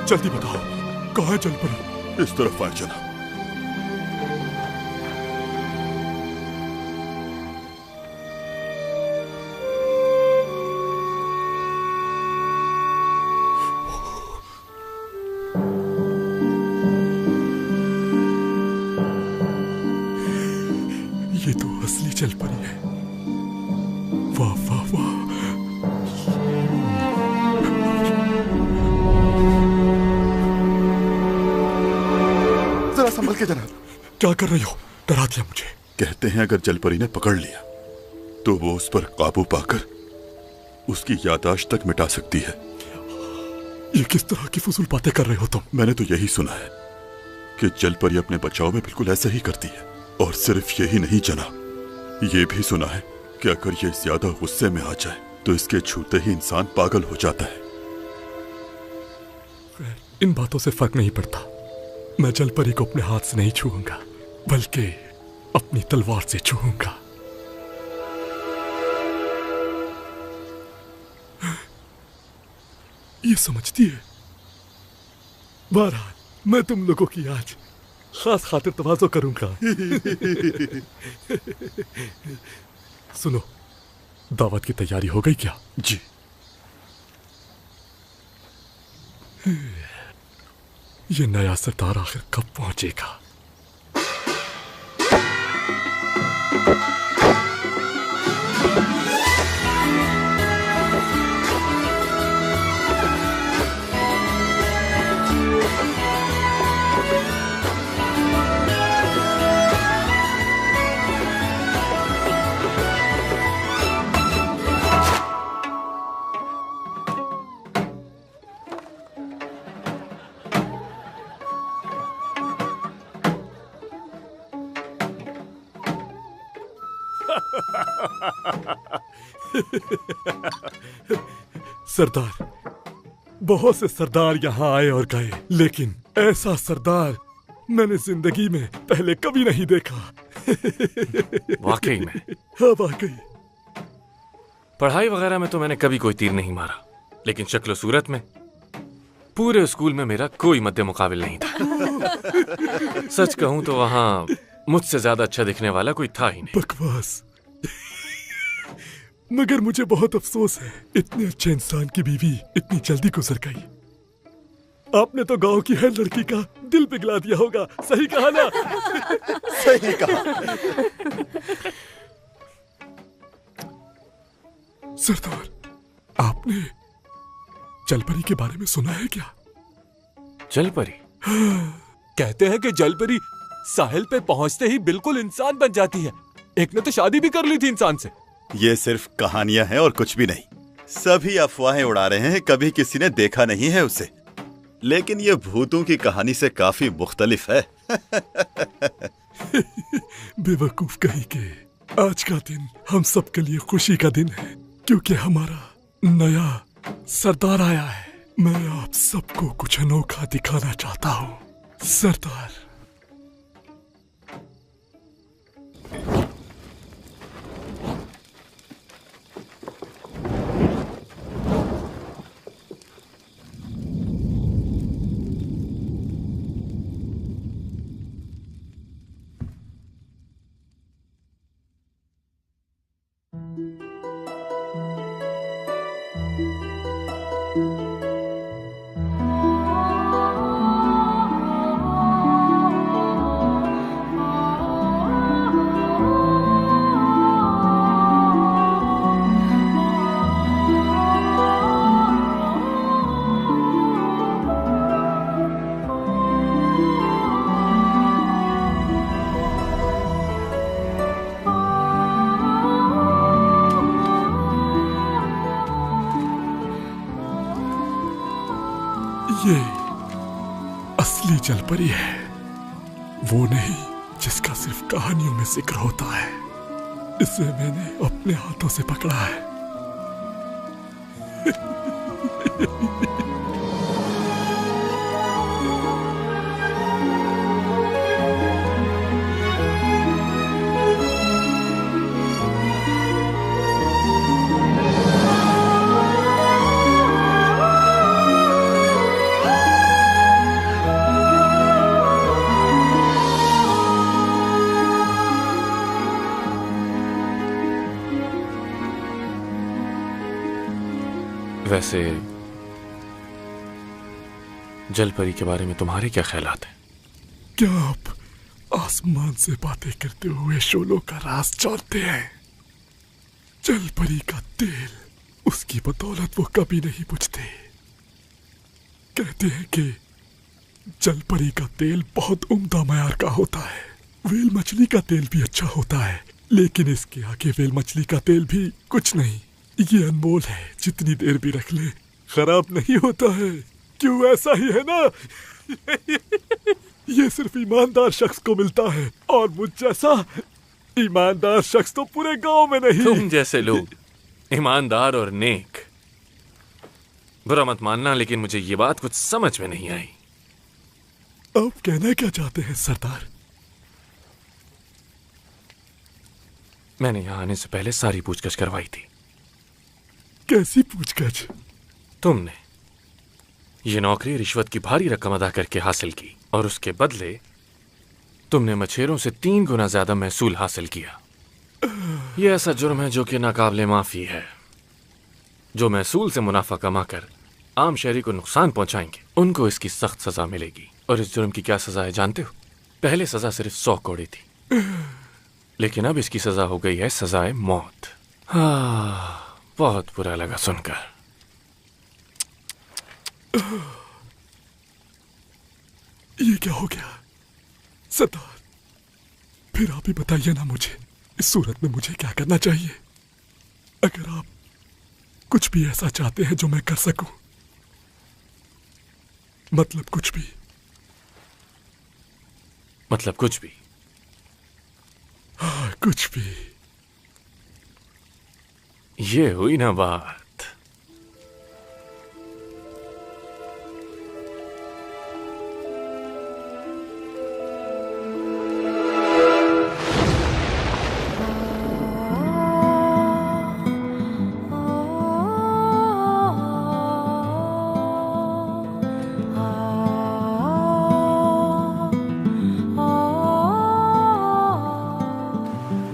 जल्दी बताओ, कहाँ है जलपरी? इस तरफ आए जना। ये तो असली जलपरी है। वाह वाह वाह। संभल के जनाब। क्या कर रही हो? डरा दिया मुझे। कहते हैं अगर जलपरी ने पकड़ लिया तो वो उस पर काबू पाकर उसकी याददाश्त तक मिटा सकती है। ये किस तरह की फजूल बातें कर रहे हो तुम? मैंने तो यही सुना है कि जलपरी अपने बचाव में बिल्कुल ऐसे ही करती है। और सिर्फ यही नहीं जना, ये भी सुना है कि अगर ये ज्यादा गुस्से में आ जाए तो इसके छूते ही इंसान पागल हो जाता है। इन बातों से फर्क नहीं पड़ता। मैं जलपरी को अपने हाथ से नहीं छूऊंगा, बल्कि अपनी तलवार से छूऊंगा। ये समझती है। बहरहाल मैं तुम लोगों की आज खास खातिर तवाज़ो करूंगा। सुनो, दावत की तैयारी हो गई क्या? जी। ये नया सरदार आखिर कब पहुंचेगा? सरदार, बहुत से सरदार यहाँ आए और गए, लेकिन ऐसा सरदार मैंने जिंदगी में पहले कभी नहीं देखा। वाकई में? हाँ, वाकई। पढ़ाई वगैरह में तो मैंने कभी कोई तीर नहीं मारा, लेकिन शक्ल सूरत में पूरे स्कूल में मेरा कोई मद्दे मुकाबिल नहीं था। सच कहूं तो वहां मुझसे ज्यादा अच्छा दिखने वाला कोई था ही नहीं। बकवास। मगर मुझे बहुत अफसोस है, इतने अच्छे इंसान की बीवी इतनी जल्दी गुजर गई। आपने तो गांव की हर लड़की का दिल पिघला दिया होगा, सही कहा ना? सही कहा। सरदार, आपने जलपरी के बारे में सुना है क्या? जलपरी? कहते हैं कि जलपरी साहिल पे पहुंचते ही बिल्कुल इंसान बन जाती है। एक ने तो शादी भी कर ली थी इंसान से। ये सिर्फ कहानियां हैं और कुछ भी नहीं। सभी अफवाहें उड़ा रहे हैं, कभी किसी ने देखा नहीं है उसे। लेकिन ये भूतों की कहानी से काफी मुख्तलिफ है। बेवकूफ कहीं के। आज का दिन हम सब के लिए खुशी का दिन है, क्योंकि हमारा नया सरदार आया है। मैं आप सबको कुछ अनोखा दिखाना चाहता हूँ। सरदार, ये असली जलपरी है, वो नहीं जिसका सिर्फ कहानियों में जिक्र होता है। इसे मैंने अपने हाथों से पकड़ा है। वैसे जलपरी के बारे में तुम्हारे क्या ख्यालात हैं? क्या आप आसमान से बातें करते हुए शोलों का राज जानते हैं? जलपरी का तेल, उसकी बदौलत वो कभी नहीं बुझते। कहते हैं कि जलपरी का तेल बहुत उम्दा मयार का होता है। व्हेल मछली का तेल भी अच्छा होता है, लेकिन इसके आगे व्हेल मछली का तेल भी कुछ नहीं। ये अनमोल है, जितनी देर भी रख ले खराब नहीं होता है। क्यों, ऐसा ही है ना? ये सिर्फ ईमानदार शख्स को मिलता है, और मुझ जैसा ईमानदार शख्स तो पूरे गांव में नहीं। तुम जैसे लोग ईमानदार और नेक, बुरा मत मानना, लेकिन मुझे ये बात कुछ समझ में नहीं आई। आप कहना क्या चाहते हैं सरदार? मैंने यहाँ आने से पहले सारी पूछताछ करवाई थी। कैसी पूछताछ? तुमने ये नौकरी रिश्वत की भारी रकम अदा करके हासिल की, और उसके बदले तुमने मछेरों से 3 गुना ज्यादा महसूल हासिल किया। यह ऐसा जुर्म है जो कि नाकाबिले माफी है। जो महसूल से मुनाफा कमाकर आम शहरी को नुकसान पहुंचाएंगे, उनको इसकी सख्त सजा मिलेगी। और इस जुर्म की क्या सजा है जानते हो? पहले सजा सिर्फ 100 कौड़ी थी, लेकिन अब इसकी सजा हो गई है सजाए मौत। हाँ, बहुत बुरा लगा सुनकर। ये क्या हो गया सरदार? फिर आप ही बताइए ना मुझे, इस सूरत में मुझे क्या करना चाहिए? अगर आप कुछ भी ऐसा चाहते हैं जो मैं कर सकूं, मतलब कुछ भी। मतलब कुछ भी? हाँ, कुछ भी। ये हुई ना बात।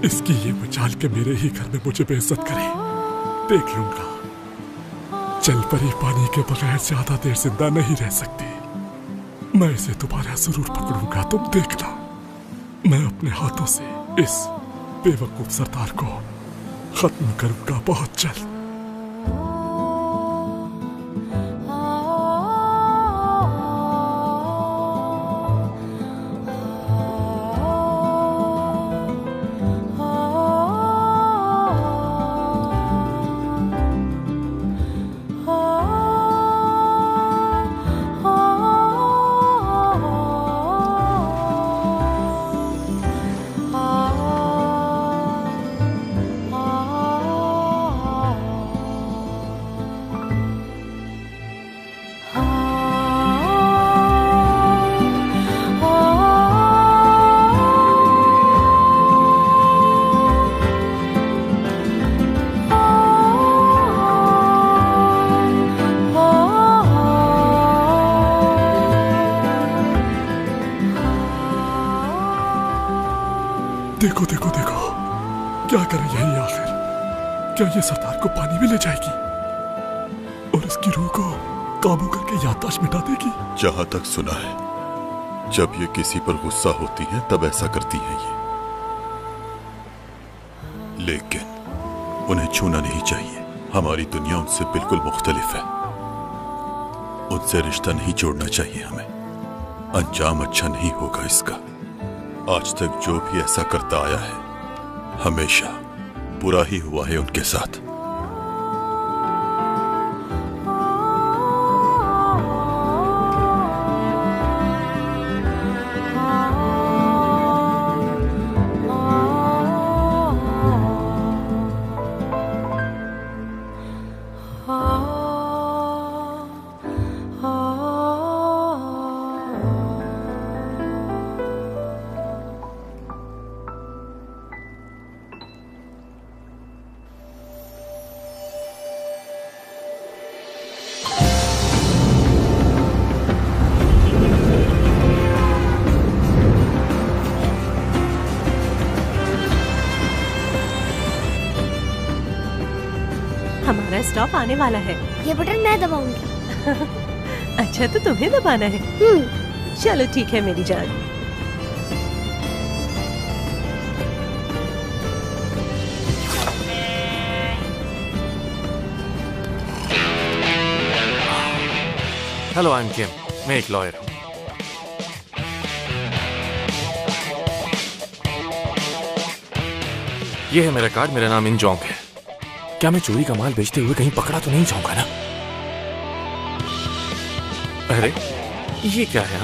इसकी ये मचाल के मेरे ही घर में मुझे बेइज्जत करे, देख लूंगा। जल परी पानी के बगैर ज्यादा देर जिंदा नहीं रह सकती। मैं इसे दोबारा जरूर पकड़ूंगा, तुम देखना। मैं अपने हाथों से इस बेवकूफ सरदार को खत्म करूंगा बहुत जल्द। देखो देखो देखो, क्या कर रही है ये आखिर? क्या ये सरदार को पानी में ले जाएगी और इसकी रूह को काबू करके याददाश्त मिटा देगी? जहां तक सुना है, जब ये किसी पर गुस्सा होती हैं तब ऐसा करती हैं ये। लेकिन उन्हें छूना नहीं चाहिए। हमारी दुनिया उनसे बिल्कुल मुख्तलिफ है। उनसे रिश्ता नहीं जोड़ना चाहिए हमें। अंजाम अच्छा नहीं होगा इसका। आज तक जो भी ऐसा करता आया है, हमेशा बुरा ही हुआ है उनके साथ। हमारा स्टॉप आने वाला है। ये बटन मैं दबाऊंगी। अच्छा, तो तुम्हें दबाना है। चलो ठीक है मेरी जान। हेलो, आई एम किम। मैं एक लॉयर हूँ। ये है मेरा कार्ड। मेरा नाम इंजोंग है। क्या मैं चोरी का माल बेचते हुए कहीं पकड़ा तो नहीं जाऊंगा ना? अरे ये क्या है?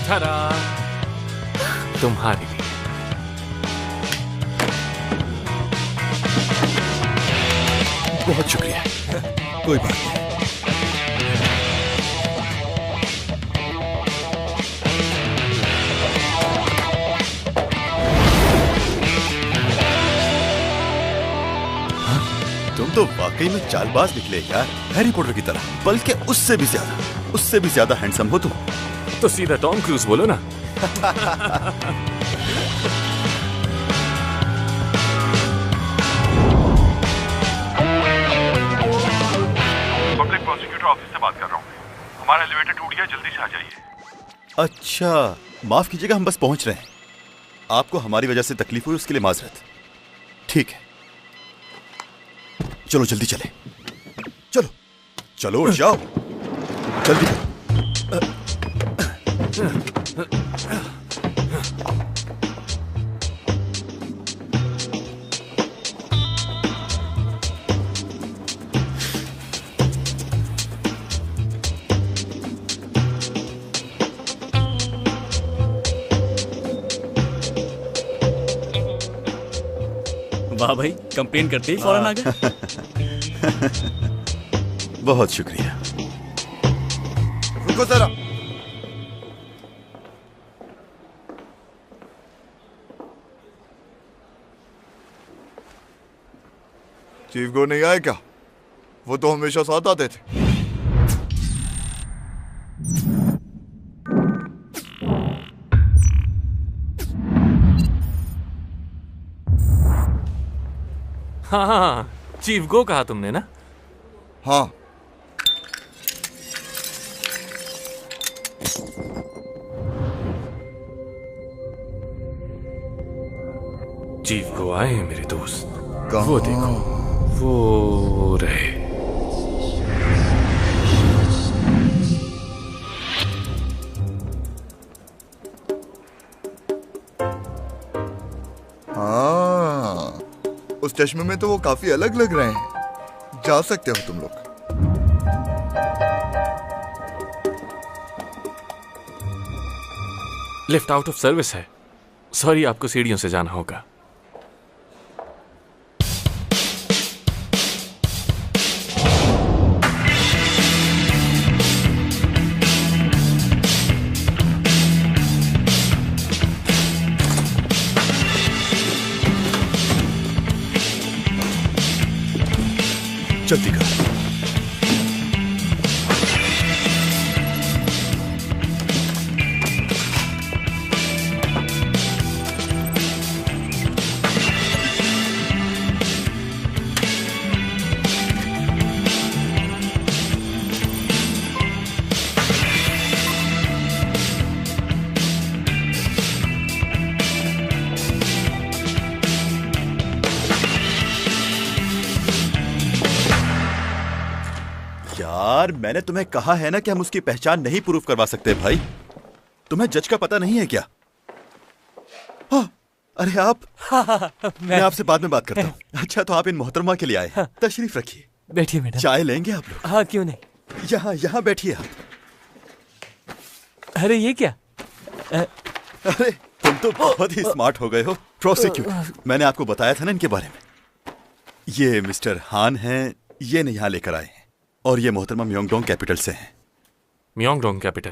तारा, तुम्हारी लिए। बहुत शुक्रिया। कोई बात नहीं। तुम तो वाकई में चालबाज निकले यार, हैरी पॉटर की तरह। बल्कि उससे भी ज्यादा हैंडसम हो तुम। तो सीधा टॉम क्रूज बोलो ना। पब्लिक प्रोसिक्यूटर ऑफिस से बात कर रहा हूँ। हमारा एलिवेटर टूट गया, जल्दी से आ जाइए। अच्छा, माफ कीजिएगा, हम बस पहुंच रहे हैं। आपको हमारी वजह से तकलीफ हुई, उसके लिए माजरत। ठीक है, चलो जल्दी चले। चलो चलो, उठ जाओ जल्दी। वाह भाई, कंप्लेन करते ही फौरन आ गए। बहुत शुक्रिया। रुको जरा। चीफ गो नहीं आए क्या? वो तो हमेशा साथ आते थे। हाँ, चीफ गो कहा तुमने ना? हाँ। चीफ गो आए हैं मेरे दोस्त। कहाँ? वो देखो, वो रहे। हाँ, उस चश्मे में तो वो काफी अलग लग रहे हैं। जा सकते हो तुम लोग। लिफ्ट आउट ऑफ सर्विस है। सॉरी, आपको सीढ़ियों से जाना होगा। जल्दी कर। यार, मैंने तुम्हें कहा है ना कि हम उसकी पहचान नहीं प्रूफ करवा सकते भाई। तुम्हें जज का पता नहीं है क्या? हाँ, अरे आप मैं आपसे बाद में बात करता हूँ। अच्छा, तो आप इन मोहतरमा के लिए आए हैं। तशरीफ रखिए। बैठिए मैडम। चाय लेंगे आप लोग? हाँ, क्यों नहीं। यहाँ यहाँ बैठिए आप। अरे ये क्या? अरे तुम तो बहुत ही स्मार्ट हो गए हो। प्रोसिक्यूटर, मैंने आपको बताया था ना इनके बारे में। ये मिस्टर हान हैं, ये ने यहाँ लेकर आए हैं। और ये मोहतरमा म्योंगडोंग कैपिटल से हैं। Myeongdong capital?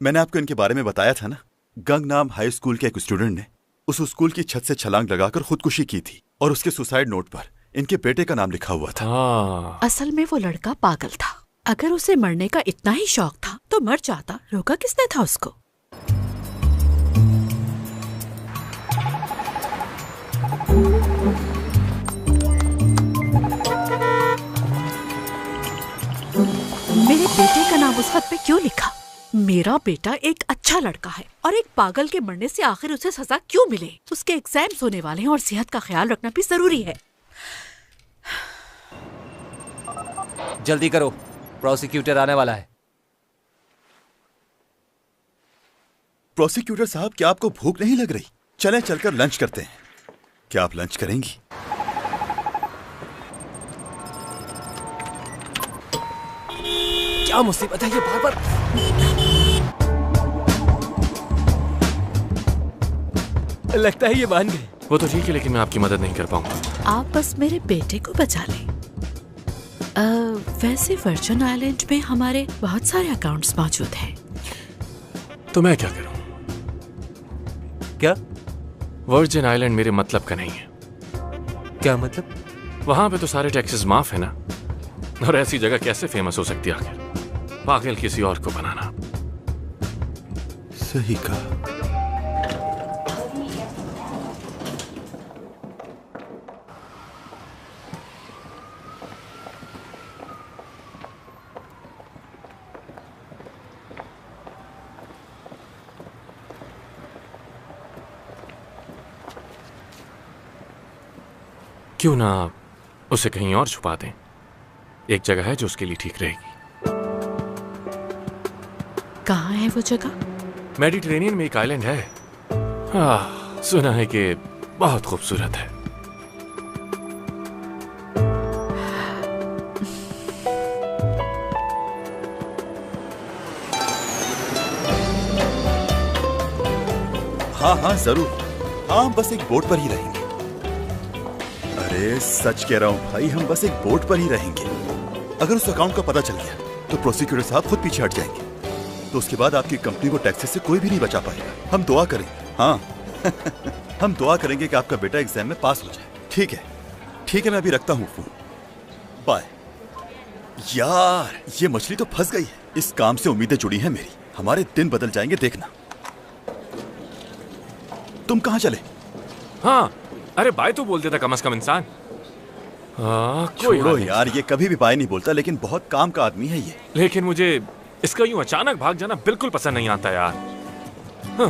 मैंने आपको इनके बारे में बताया था ना। गंगनाम हाई स्कूल के एक स्टूडेंट ने उस स्कूल की छत से छलांग लगाकर खुदकुशी की थी और उसके सुसाइड नोट पर इनके बेटे का नाम लिखा हुआ था। असल में वो लड़का पागल था। अगर उसे मरने का इतना ही शौक था तो मर जाता। रोका किसने था उसको? मेरे बेटे का नाम उस खत पे क्यों लिखा? मेरा बेटा एक अच्छा लड़का है और एक पागल के मरने से आखिर उसे सजा क्यों मिले? उसके एग्जाम्स होने वाले हैं और सेहत का ख्याल रखना भी जरूरी है। जल्दी करो, प्रोसिक्यूटर आने वाला है। प्रोसिक्यूटर साहब, क्या आपको भूख नहीं लग रही? चलें चलकर लंच करते हैं। क्या आप लंच करेंगी? क्या मुसीबत है ये बार बार? लगता है ये मान गए। वो तो ठीक है, लेकिन मैं आपकी मदद नहीं कर पाऊंगा। आप बस मेरे बेटे को बचा लें। वैसे वर्जिन आइलैंड में हमारे बहुत सारे अकाउंट्स मौजूद हैं। तो मैं क्या करूं? क्या? वर्जिन आइलैंड मेरे मतलब का नहीं है। क्या मतलब? वहां पे तो सारे टैक्सेस माफ है ना। और ऐसी जगह कैसे फेमस हो सकती है आखिर? पागल किसी और को बनाना। सही कहा। क्यों ना उसे कहीं और छुपा दें? एक जगह है जो उसके लिए ठीक रहेगी। कहाँ है वो जगह? मेडिटेरेनियन में एक आइलैंड है। सुना है कि बहुत खूबसूरत है। हाँ हाँ जरूर। हाँ, बस एक बोट पर ही रहेंगे। अरे सच कह रहा हूँ भाई, हम बस एक बोट पर ही रहेंगे। अगर उस अकाउंट का पता चल गया तो प्रोसिक्यूटर साहब खुद पीछे हट जाएंगे। तो उसके बाद आपकी कंपनी को टैक्सेस से कोई भी नहीं बचा पाएगा। हम दुआ करेंगे, हाँ हम दुआ करेंगे कि आपका बेटा एग्जाम में पास हो जाए। ठीक है, मैं अभी रखता हूँ फोन, बाय। यार ये मछली तो फंस गई है। इस काम से उम्मीदें जुड़ी हैं मेरी। हमारे दिन बदल जाएंगे, देखना। तुम कहाँ चले? हाँ, अरे बाय तो बोल देता कम से कम इंसान। छोड़ो यार, ये कभी भी बाय नहीं बोलता, लेकिन बहुत काम का आदमी है ये। लेकिन मुझे इसका यूं अचानक भाग जाना बिल्कुल पसंद नहीं आता यार। हाँ।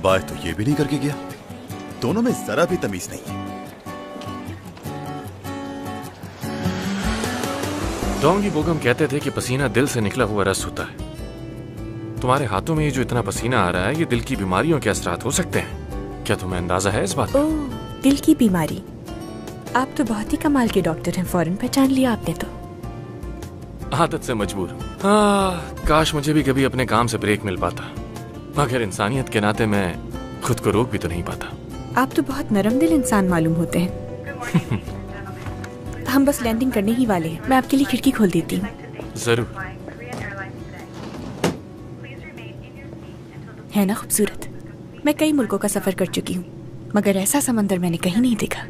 बाय तो ये भी नहीं करके गया। दोनों में जरा भी तमीज नहीं है। डोंगी बोगम कहते थे कि पसीना दिल से निकला हुआ रस होता है। तुम्हारे हाथों में ये जो इतना पसीना आ रहा है, ये दिल की बीमारियों के असरात हो सकते हैं। क्या तुम्हें अंदाजा है इस बात का? ओह, दिल की बीमारी। आप तो बहुत ही कमाल के डॉक्टर हैं, फौरन पहचान लिया आपने तो। आदत से मजबूर। काश मुझे भी कभी अपने काम से ब्रेक मिल पाता, मगर इंसानियत के नाते मैं खुद को रोक भी तो नहीं पाता। आप तो बहुत नरम दिल इंसान मालूम होते हैं। हम बस लैंडिंग करने ही वाले हैं। मैं आपके लिए खिड़की खोल देती हूँ। जरूर। है ना खूबसूरत? मैं कई मुल्कों का सफर कर चुकी हूँ, मगर ऐसा समंदर मैंने कहीं नहीं देखा।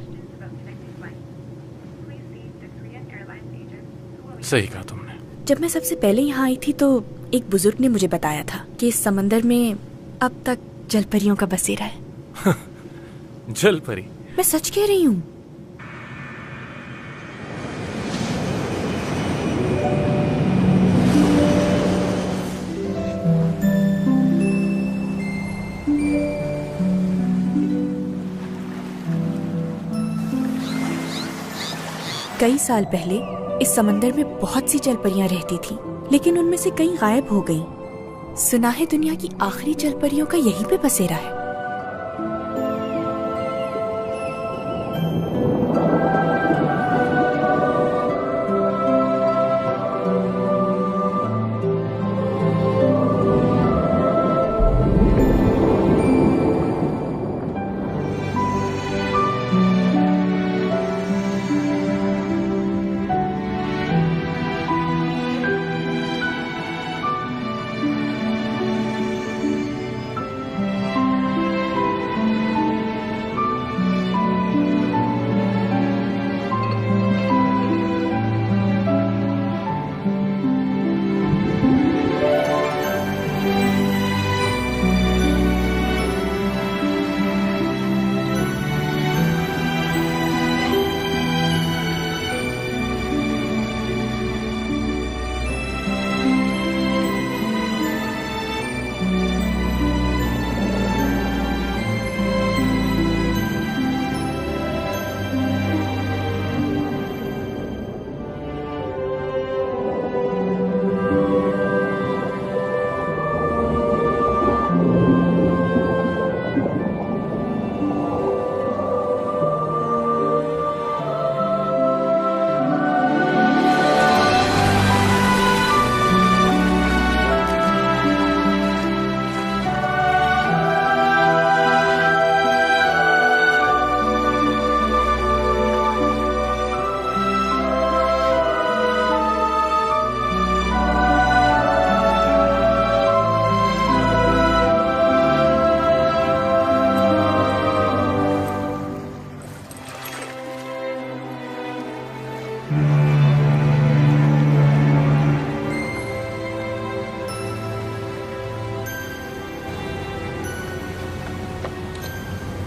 सही कहा तुमने। जब मैं सबसे पहले यहाँ आई थी तो एक बुजुर्ग ने मुझे बताया था कि इस समंदर में अब तक जलपरियों का बसेरा है। जलपरी? मैं सच कह रही हूँ। कई साल पहले इस समंदर में बहुत सी जलपरियां रहती थीं, लेकिन उनमें से कई गायब हो गईं। सुना है दुनिया की आखिरी जलपरियों का यहीं पे बसेरा है।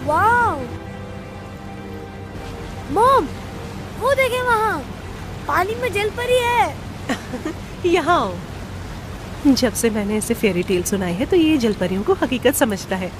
वाओ मॉम, वो देखे वहाँ पानी में जलपरी है। यहाँ आओ। जब से मैंने इसे फेरी टेल सुनाई है तो ये जलपरियों को हकीकत समझता है।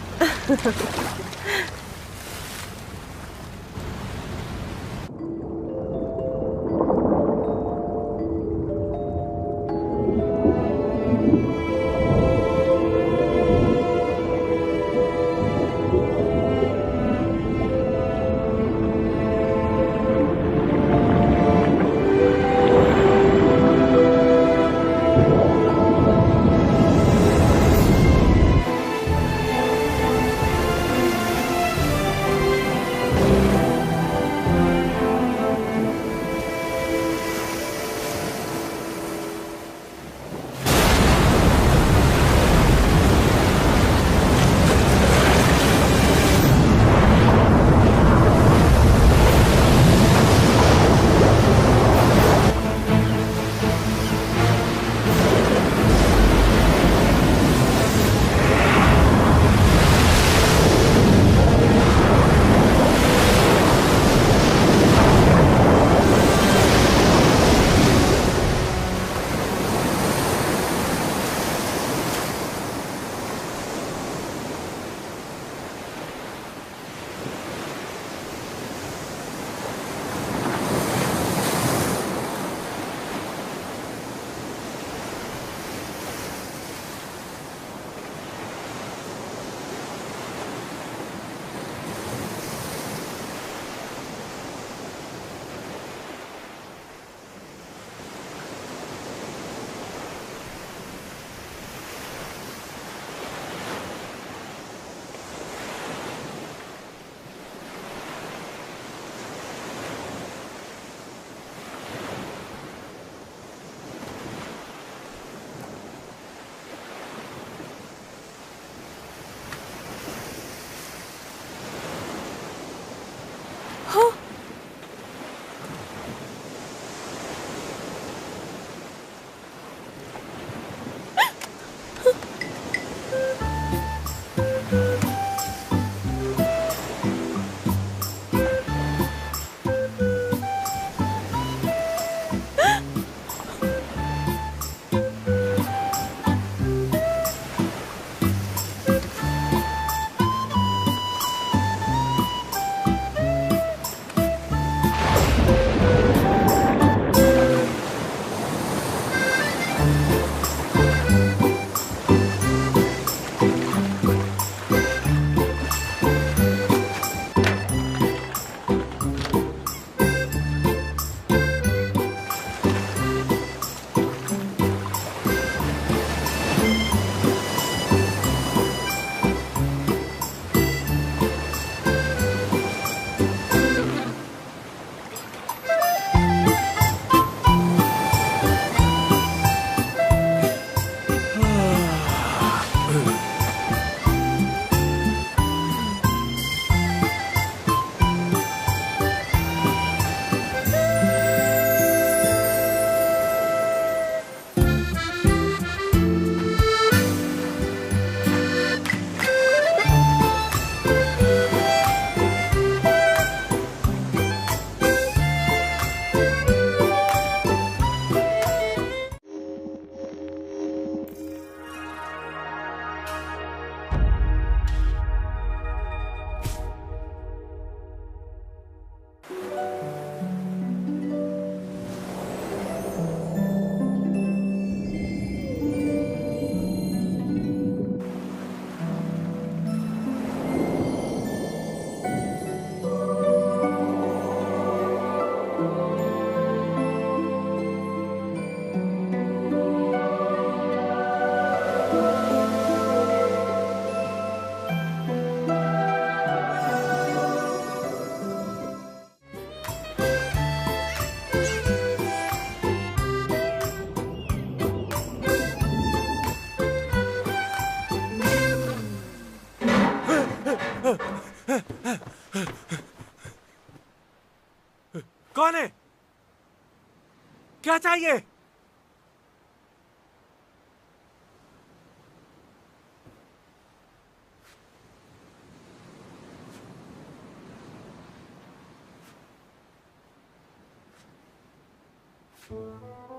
क्या चाहिए?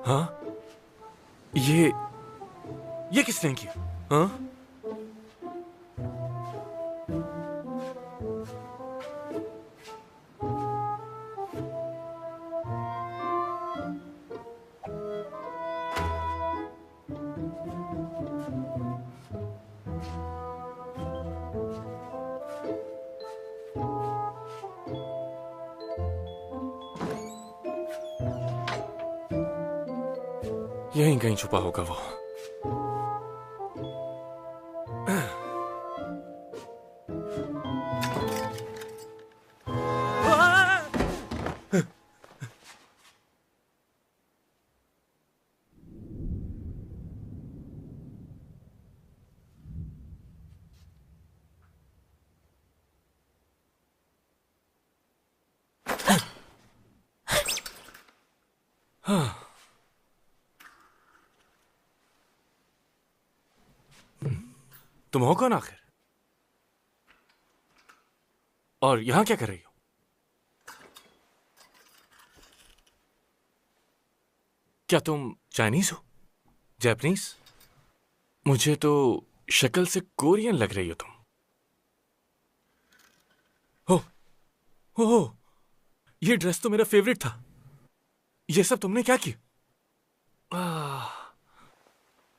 हाँ? ये किसने किया? हाँ? यहीं कहीं छुपा होगा वो। हाँ। तुम हो कौन आखिर? और यहां क्या कर रही हो? क्या तुम चाइनीज हो? जापानीज? मुझे तो शक्ल से कोरियन लग रही हो तुम। हो, ये ड्रेस तो मेरा फेवरेट था। ये सब तुमने क्या किया?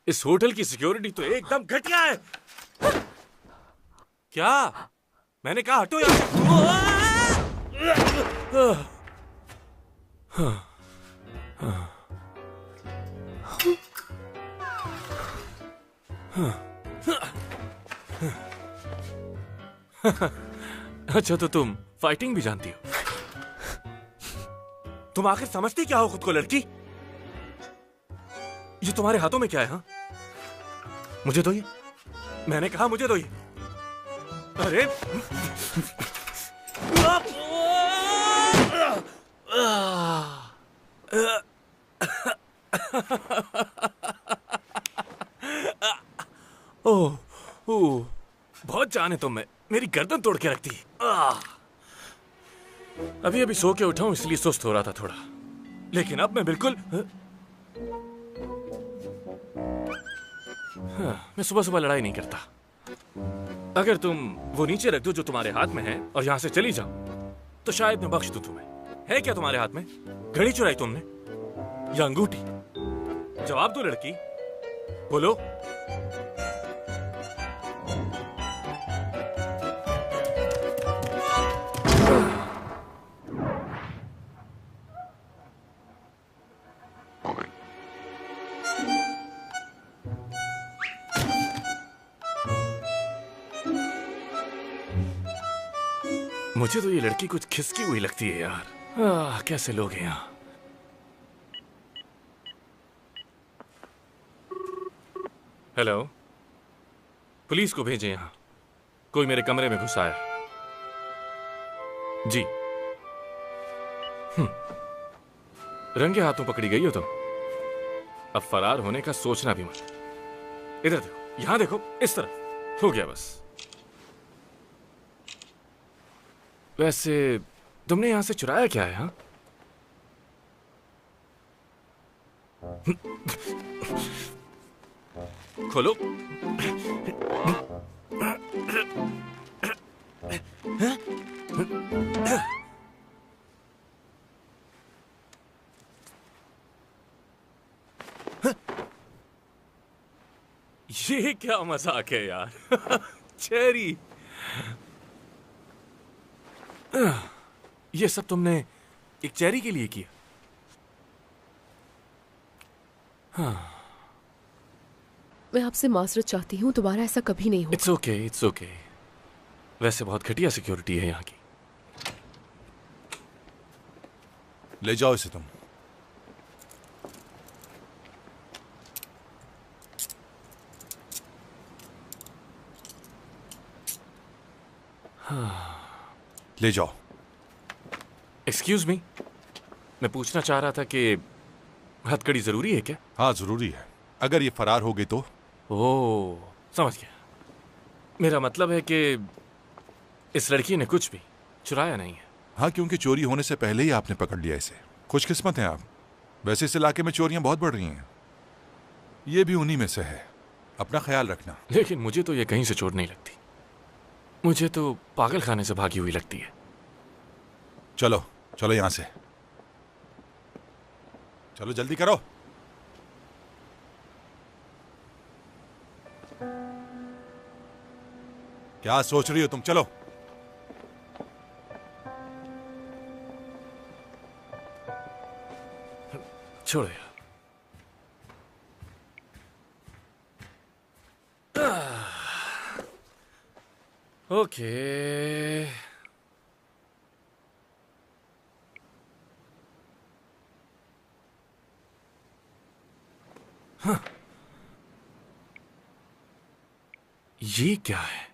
इस होटल की सिक्योरिटी तो एकदम घटिया है। क्या? मैंने कहा हटो यार। अच्छा, तो तुम फाइटिंग भी जानती हो? तुम आखिर समझती क्या हो खुद को, लड़की? ये तुम्हारे हाथों में क्या है? हाँ, मुझे दो ये। मैंने कहा मुझे दो ये। अरे ओह, बहुत जाने तुम में मेरी गर्दन तोड़ के रखती। अभी अभी सो के उठा हूं, इसलिए सुस्त हो रहा था थोड़ा, लेकिन अब मैं बिल्कुल मैं सुबह सुबह लड़ाई नहीं करता। अगर तुम वो नीचे रख दो जो तुम्हारे हाथ में है और यहां से चली जाओ तो शायद मैं बख्श दूं तुम्हें। है क्या तुम्हारे हाथ में? घड़ी चुराई तुमने या अंगूठी? जवाब दो लड़की, बोलो। मुझे तो ये लड़की कुछ खिसकी हुई लगती है यार। कैसे लोग हैं यहाँ? हेलो, पुलिस को भेजें यहाँ। कोई मेरे कमरे में घुसा है। जी। रंगे हाथों पकड़ी गई हो तुम। अब फरार होने का सोचना भी मत। इधर देखो, यहां देखो, इस तरफ। हो गया बस। वैसे तुमने यहां से चुराया क्या है? हाँ, खोलो। ये क्या मजाक है यार। चेरी, ये सब तुमने एक चेरी के लिए किया? हाँ। मैं आपसे माजरत चाहती हूँ, दोबारा ऐसा कभी नहीं होगा। It's okay, it's okay. वैसे बहुत घटिया सिक्योरिटी है यहाँ की। ले जाओ इसे तुम। हाँ। ले जाओ। एक्सक्यूज मी, मैं पूछना चाह रहा था कि हथकड़ी जरूरी है क्या? हाँ जरूरी है, अगर ये फरार हो गई तो। ओह, समझ गया। मेरा मतलब है कि इस लड़की ने कुछ भी चुराया नहीं है। हाँ, क्योंकि चोरी होने से पहले ही आपने पकड़ लिया इसे। खुशकिस्मत हैं आप। वैसे इस इलाके में चोरियां बहुत बढ़ रही हैं, ये भी उन्हीं में से है। अपना ख्याल रखना। लेकिन मुझे तो ये कहीं से चोर नहीं लगती, मुझे तो पागल खाने से भागी हुई लगती है। चलो चलो यहां से, चलो जल्दी करो। क्या सोच रही हो तुम? चलो। छोड़ो यार। ओके, हाँ, ये क्या है?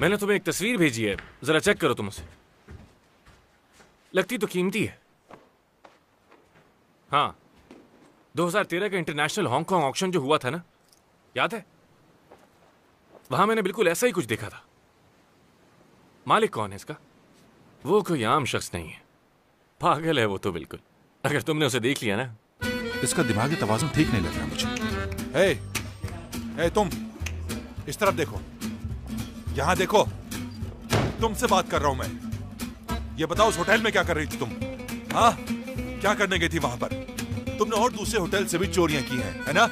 मैंने तुम्हें एक तस्वीर भेजी है, जरा चेक करो तुम उसे। लगती तो कीमती है। हाँ, 2013 का इंटरनेशनल हांगकांग ऑक्शन जो हुआ था ना, याद है? वहां मैंने बिल्कुल ऐसा ही कुछ देखा था। मालिक कौन है इसका? वो कोई आम शख्स नहीं है, पागल है वो तो बिल्कुल। अगर तुमने उसे देख लिया ना। इसका दिमागी तवाज़ुन ठीक नहीं लग रहा मुझे। ए, तुम इस तरफ देखो, यहां देखो, तुमसे बात कर रहा हूं मैं। ये बताओ उस होटल में क्या कर रही थी तुम? हाँ, क्या करने गई थी वहां पर? तुमने और दूसरे होटल से भी चोरियां की हैं, है ना?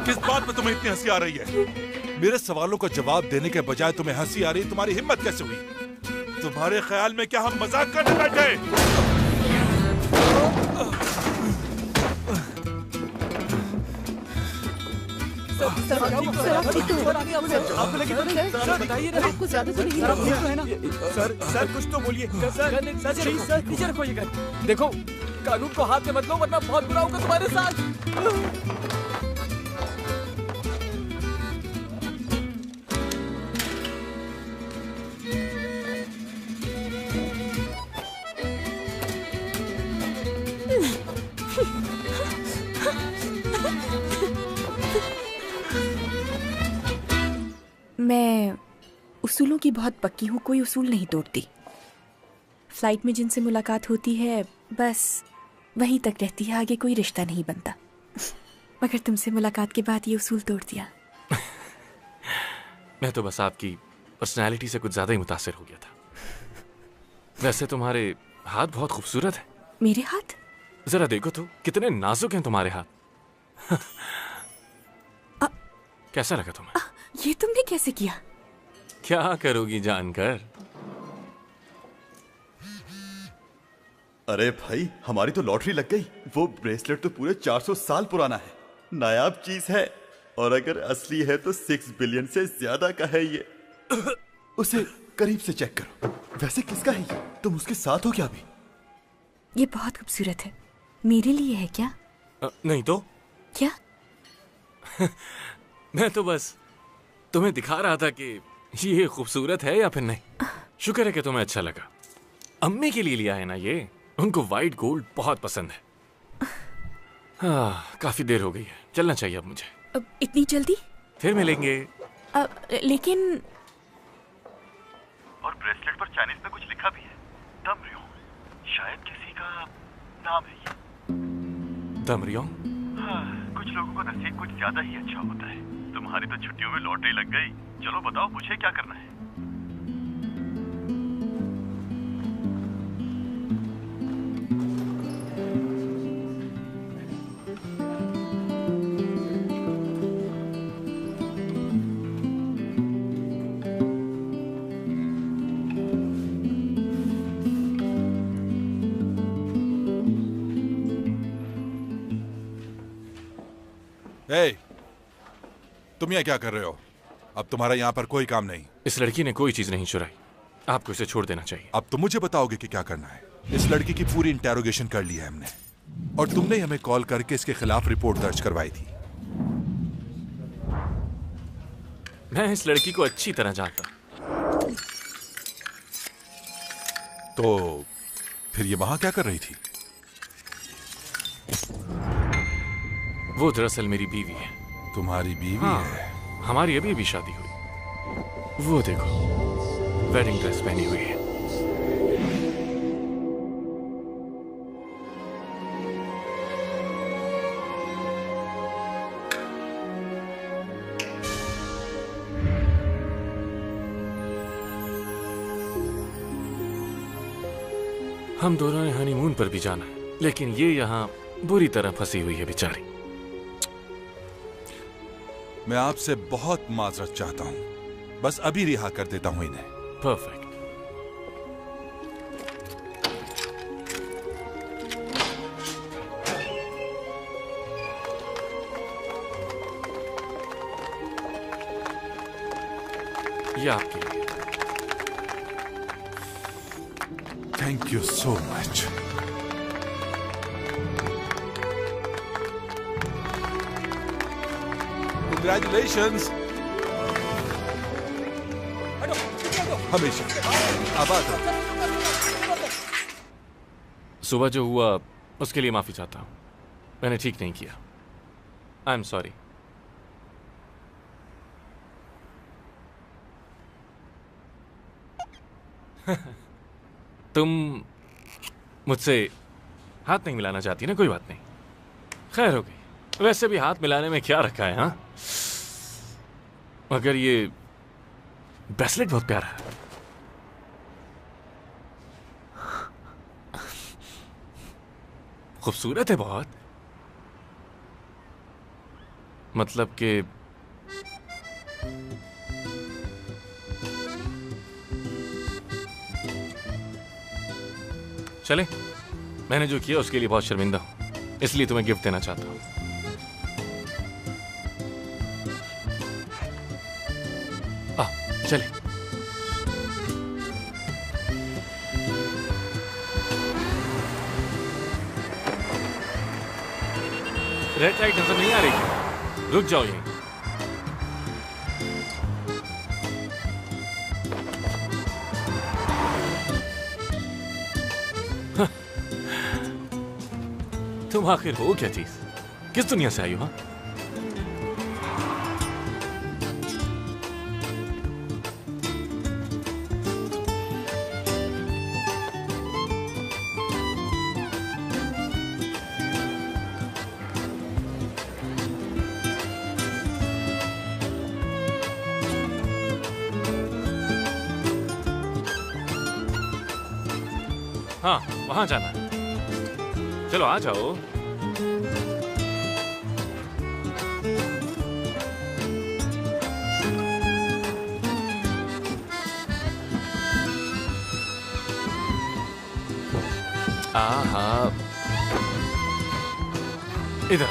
किस बात में तुम्हें इतनी हंसी आ रही है? मेरे सवालों का जवाब देने के बजाय तुम्हें हंसी आ रही है। तुम्हारी हिम्मत कैसे हुई? तुम्हारे ख्याल में क्या हम मजाक करने बैठे? आपको ज्यादा तो नहीं है ना? सर कुछ तो बोलिए। सर नीचे रखो ये गन। देखो, कानून को हाथ में मत लो वरना बहुत बुरा होगा तुम्हारे साथ। मैं उसूलों की बहुत पक्की हूँ, कोई उसूल नहीं तोड़ती। फ्लाइट में जिनसे मुलाकात होती है बस वहीं तक रहती है, आगे कोई रिश्ता नहीं बनता। मगर तुमसे मुलाकात के बाद ये उसूल तोड़ दिया। मैं तो बस आपकी पर्सनैलिटी से कुछ ज्यादा ही मुतासिर हो गया था। वैसे तुम्हारे हाथ बहुत खूबसूरत हैं। मेरे हाथ? जरा देखो तो, कितने नाजुक हैं तुम्हारे हाथ। कैसा लगा तुम्हें? ये तुमने कैसे किया? क्या करोगी जानकर? अरे भाई, हमारी तो लॉटरी लग गई। वो ब्रेसलेट तो पूरे 400 साल पुराना है, नायाब चीज है, और अगर असली है तो 6 बिलियन से ज्यादा का है ये। उसे करीब से चेक करो। वैसे किसका है ये? तुम उसके साथ हो क्या अभी? ये बहुत खूबसूरत है। मेरे लिए है क्या? नहीं तो क्या? मैं तो बस तुम्हें दिखा रहा था कि ये खूबसूरत है या फिर नहीं। शुक्र है कि तुम्हें अच्छा लगा। अम्मी के लिए लिया है ना ये, उनको व्हाइट गोल्ड बहुत पसंद है। हाँ, काफी देर हो गई है, चलना चाहिए अब मुझे। अब इतनी जल्दी? फिर मिलेंगे। लेकिन और ब्रेसलेट पर चाइनीज में कुछ लिखा भी है, दमरियों। शायद किसी का नाम है ये। दमरियों? हाँ, कुछ लोगों का नसीब कुछ ज्यादा ही अच्छा होता है। तुम्हारी तो छुट्टियों में लॉटरी लग गई। चलो बताओ, मुझे क्या करना है? Hey, तुम यहाँ क्या कर रहे हो? अब तुम्हारा यहाँ पर कोई काम नहीं। इस लड़की ने कोई चीज नहीं चुराई, आपको इसे छोड़ देना चाहिए। अब तुम मुझे बताओगे कि क्या करना है। इस लड़की की पूरी इंटेरोगेशन कर ली है हमने, और तुमने ही हमें कॉल करके इसके खिलाफ रिपोर्ट दर्ज करवाई थी। मैं इस लड़की को अच्छी तरह जानता। तो फिर ये वहां क्या कर रही थी? वो दरअसल मेरी बीवी है। तुम्हारी बीवी? हाँ, है? हमारी अभी अभी शादी हुई। वो देखो, वेडिंग ड्रेस पहनी हुई है। हम दोनों ने हनीमून पर भी जाना है, लेकिन ये यहाँ बुरी तरह फंसी हुई है बेचारी। मैं आपसे बहुत माजरत चाहता हूं, बस अभी रिहा कर देता हूं इन्हें। परफेक्ट। ये आपके लिए। Thank you so much. Congratulations! हमेशा आबाद रहो। सुबह जो हुआ उसके लिए माफी चाहता हूं, मैंने ठीक नहीं किया। I am sorry. तुम मुझसे हाथ नहीं मिलाना चाहती ना? कोई बात नहीं, खैर हो गई। वैसे भी हाथ मिलाने में क्या रखा है, हाँ? मगर ये ब्रेसलेट बहुत प्यारा है। खूबसूरत है बहुत। मतलब कि चले, मैंने जो किया उसके लिए बहुत शर्मिंदा हूं, इसलिए तुम्हें गिफ्ट देना चाहता हूं। चले। रेड लाइट नजर नहीं आ रही, रुक जाओ यहीं। तुम आखिर हो क्या चीज? किस दुनिया से आई हो? हाँ, वहां जाना है। चलो आ जाओ। हाँ, इधर।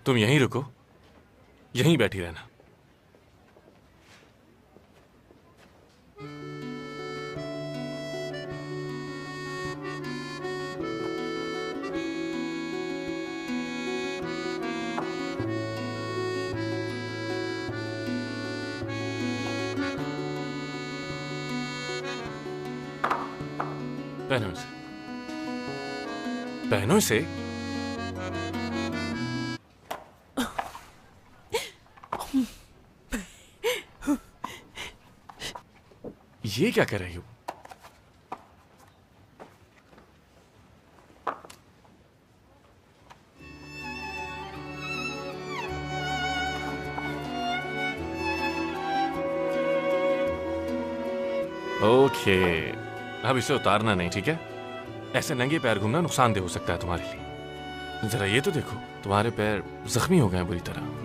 तुम यहीं रुको, यहीं बैठी रहना। पहनो इसे, पहनो इसे। ये क्या कर रही हो? ओके, अब इसे उतारना नहीं, ठीक है? ऐसे नंगे पैर घूमना नुकसानदेह हो सकता है तुम्हारे लिए। जरा ये तो देखो, तुम्हारे पैर जख्मी हो गए हैं बुरी तरह।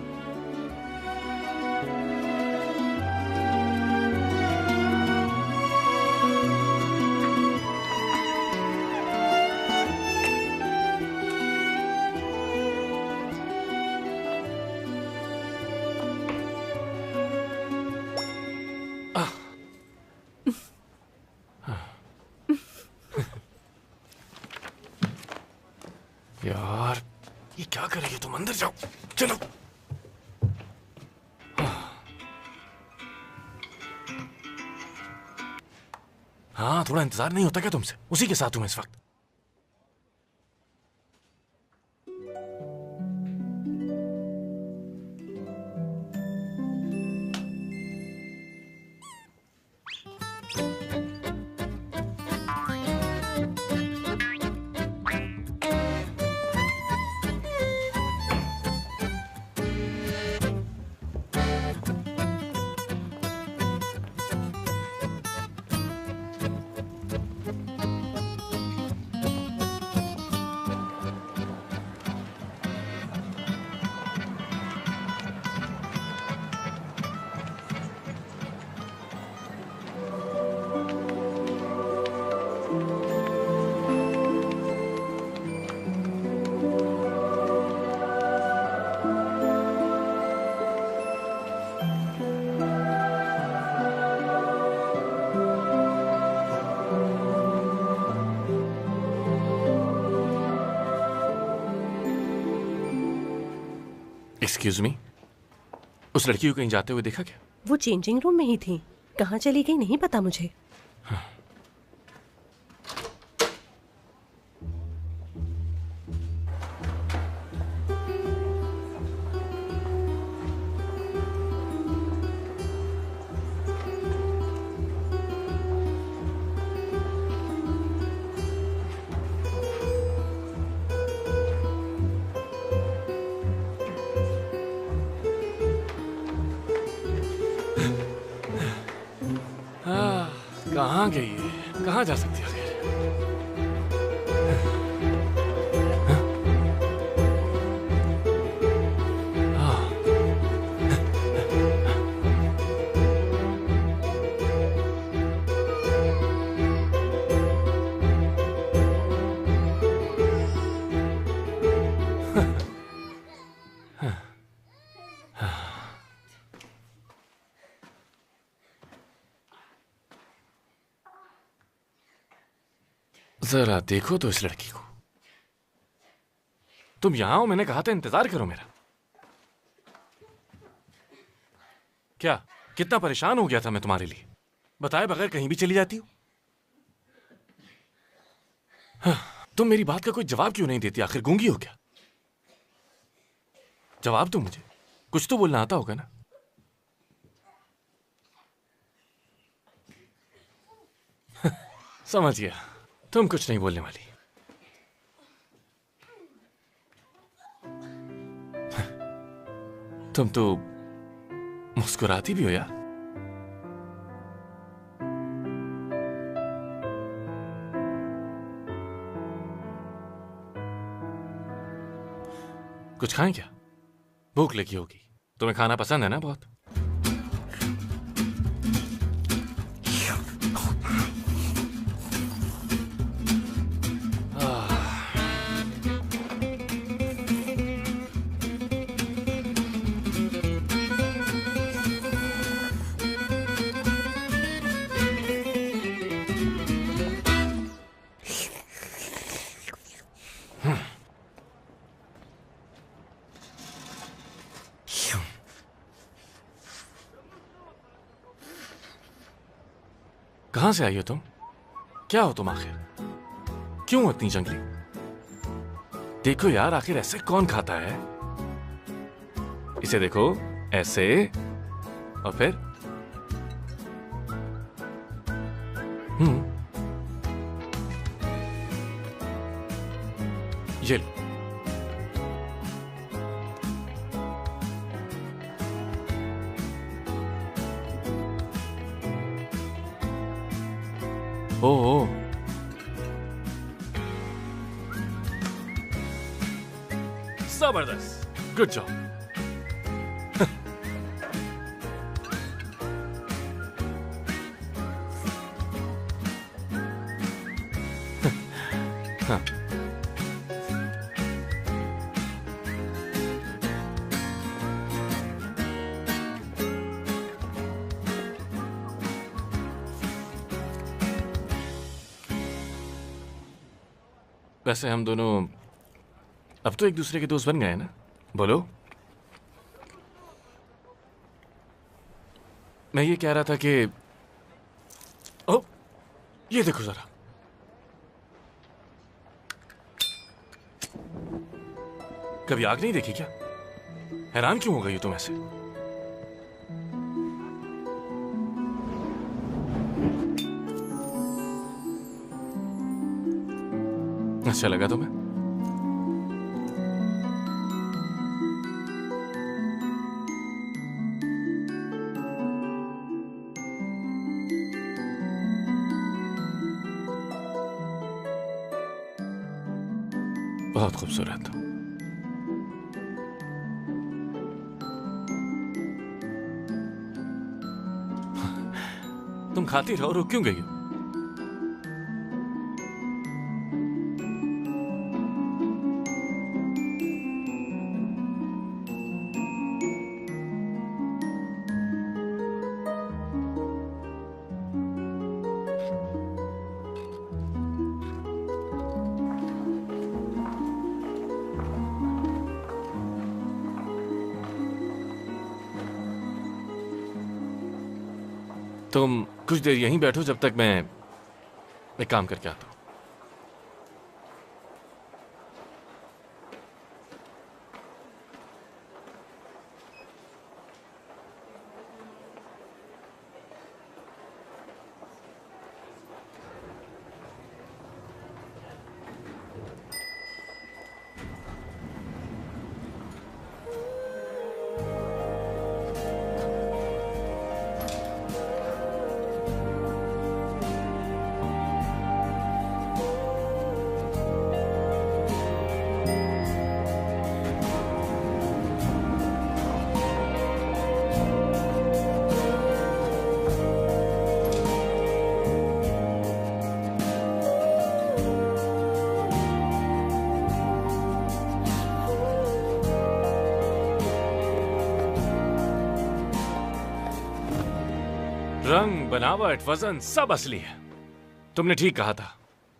यार, ये क्या कर रही हो तुम? अंदर जाओ, चलो। हाँ, थोड़ा इंतजार नहीं होता क्या तुमसे? उसी के साथ हूं मैं इस वक्त। एक्सक्यूज मी, उस लड़की को कहीं जाते हुए देखा क्या? वो चेंजिंग रूम में ही थी, कहाँ चली गई नहीं पता मुझे। कहाँ गई है? कहाँ जा सकती है? जरा देखो तो इस लड़की को। तुम यहां हो, मैंने कहा था इंतजार करो मेरा। क्या कितना परेशान हो गया था मैं तुम्हारे लिए, बताए बगैर कहीं भी चली जाती हो। हाँ, तुम मेरी बात का कोई जवाब क्यों नहीं देती? आखिर गूंगी हो क्या? जवाब दो मुझे, कुछ तो बोलना आता होगा ना। समझ गया, तुम कुछ नहीं बोलने वाली। तुम तो मुस्कुराती भी हो यार। कुछ खाएं क्या? भूख लगी होगी। तुम्हें खाना पसंद है ना बहुत? कहां से आई हो तुम? क्या हो तुम आखिर? क्यों इतनी जंगली? देखो यार, आखिर ऐसे कौन खाता है? इसे देखो, ऐसे, और फिर ये लो। ओह, जबरदस्त, गुड जॉब। वैसे हम दोनों अब तो एक दूसरे के दोस्त बन गए हैं ना? बोलो। मैं ये कह रहा था कि ओ, ये देखो जरा। कभी आग नहीं देखी क्या? हैरान क्यों हो गई हो तुम ऐसे? अच्छा लगा तुम्हें? बहुत खूबसूरत। तुम खाती रहो, रुक क्यों गई हो? तुम कुछ देर यहीं बैठो जब तक मैं एक काम करके आता हूं। रंग, बनावट, वजन सब असली है। तुमने ठीक कहा था,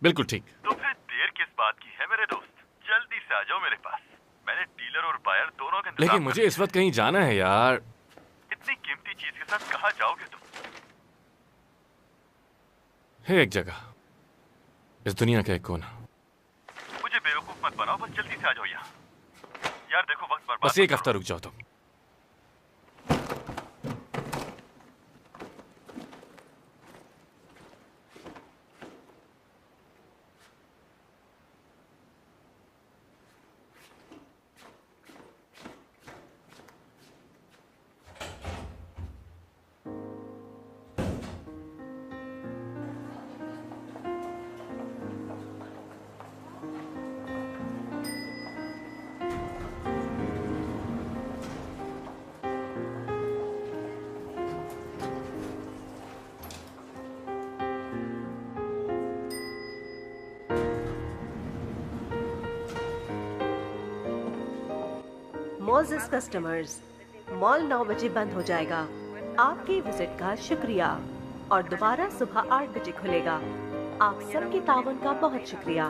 बिल्कुल ठीक। तो फिर देर किस बात की है मेरे दोस्त? जल्दी से आ जाओ मेरे पास। मैंने डीलर और बायर दोनों का इंतजाम लेकिन मुझे इस वक्त कहीं जाना है यार। इतनी कीमती चीज के साथ कहाँ जाओगे तुम? है एक जगह, इस दुनिया का एक कोना। मुझे बेवकूफ मत बनाओ, बस जल्दी से आ जाओ यहाँ। यार देखो, वक्त बर्बाद बस एक हफ्ता रुक जाओ तुम। मोजेस कस्टमर्स, मॉल 9 बजे बंद हो जाएगा। आपकी विजिट का शुक्रिया और दोबारा सुबह 8 बजे खुलेगा। आप सबकी तावन का बहुत शुक्रिया।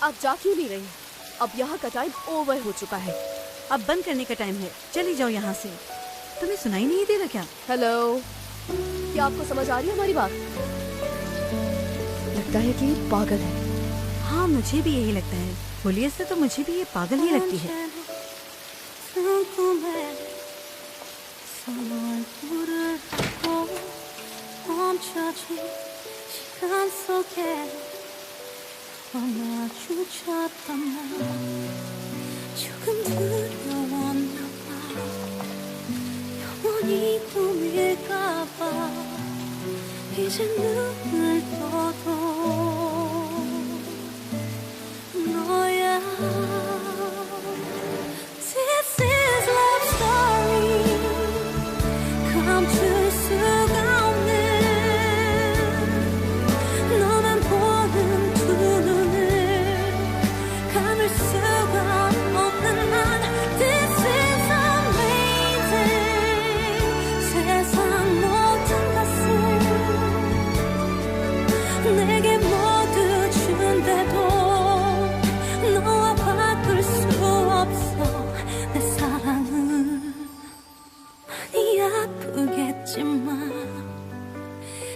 आप जा क्यों नहीं रही? अब यहाँ का टाइम ओवर हो चुका है। अब बंद करने का टाइम है, चली जाओ यहाँ से। तुम्हें सुनाई नहीं दे रहा क्या? हेलो, क्या आपको समझ आ रही है हमारी बात? लगता है कि ये पागल है। हाँ, मुझे भी यही लगता है। होलिया से तो मुझे भी ये पागल ही लगती है। 조금 두려웠나 봐. 영원히 꿈일까 봐. 이제 눈을 떠도 너야. This is love story. 감출 수가 없는 너만 보는 두 눈을 감을 수가 없는 난. This is amazing. 세상 모든 것을 내게 모두 준대도 너와 바꿀 수 없어. 내 사랑은 많이 아프겠지만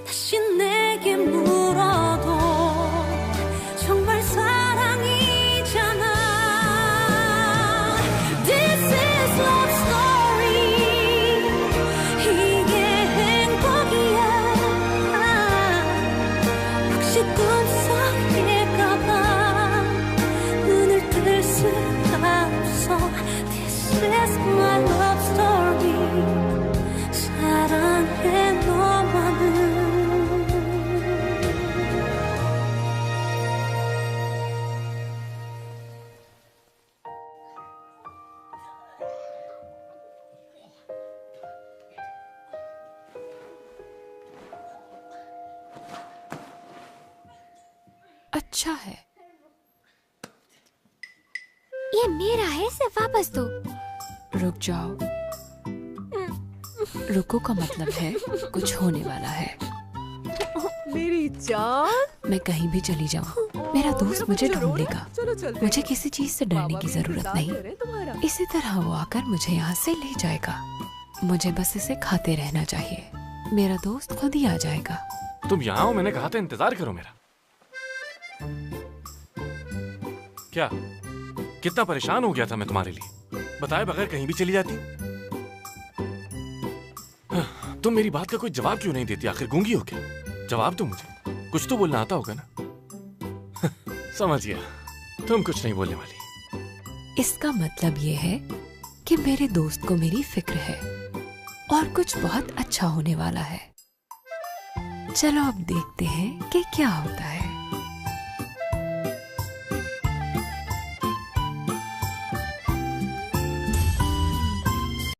다시 내게 물어도 정말 사랑이잖아. This is love story. 이게 행복이야. 혹시 꿈속일까봐 눈을 뜰 수가 없어. This is my love story. 사랑해 너만을. अच्छा है। ये मेरा है, इसे वापस दो। रुक जाओ। रुको का मतलब है कुछ होने वाला है। मेरी जान, मैं कहीं भी चली जाऊं, मेरा दोस्त मुझे ढूंढ लेगा। मुझे किसी चीज से डरने की जरूरत नहीं। इसी तरह वो आकर मुझे यहाँ से ले जाएगा। मुझे बस इसे खाते रहना चाहिए। मेरा दोस्त खुद ही आ जाएगा। तुम यहाँ हो, मैंने कहा था इंतजार करो मेरा। क्या कितना परेशान हो गया था मैं तुम्हारे लिए, बताए बगैर कहीं भी चली जाती। तुम मेरी बात का कोई जवाब क्यों नहीं देती? आखिर गूंगी हो क्या? जवाब दो मुझे, कुछ तो बोलना आता होगा ना। समझ गया, तुम कुछ नहीं बोलने वाली। इसका मतलब ये है कि मेरे दोस्त को मेरी फिक्र है और कुछ बहुत अच्छा होने वाला है। चलो अब देखते हैं कि क्या होता है।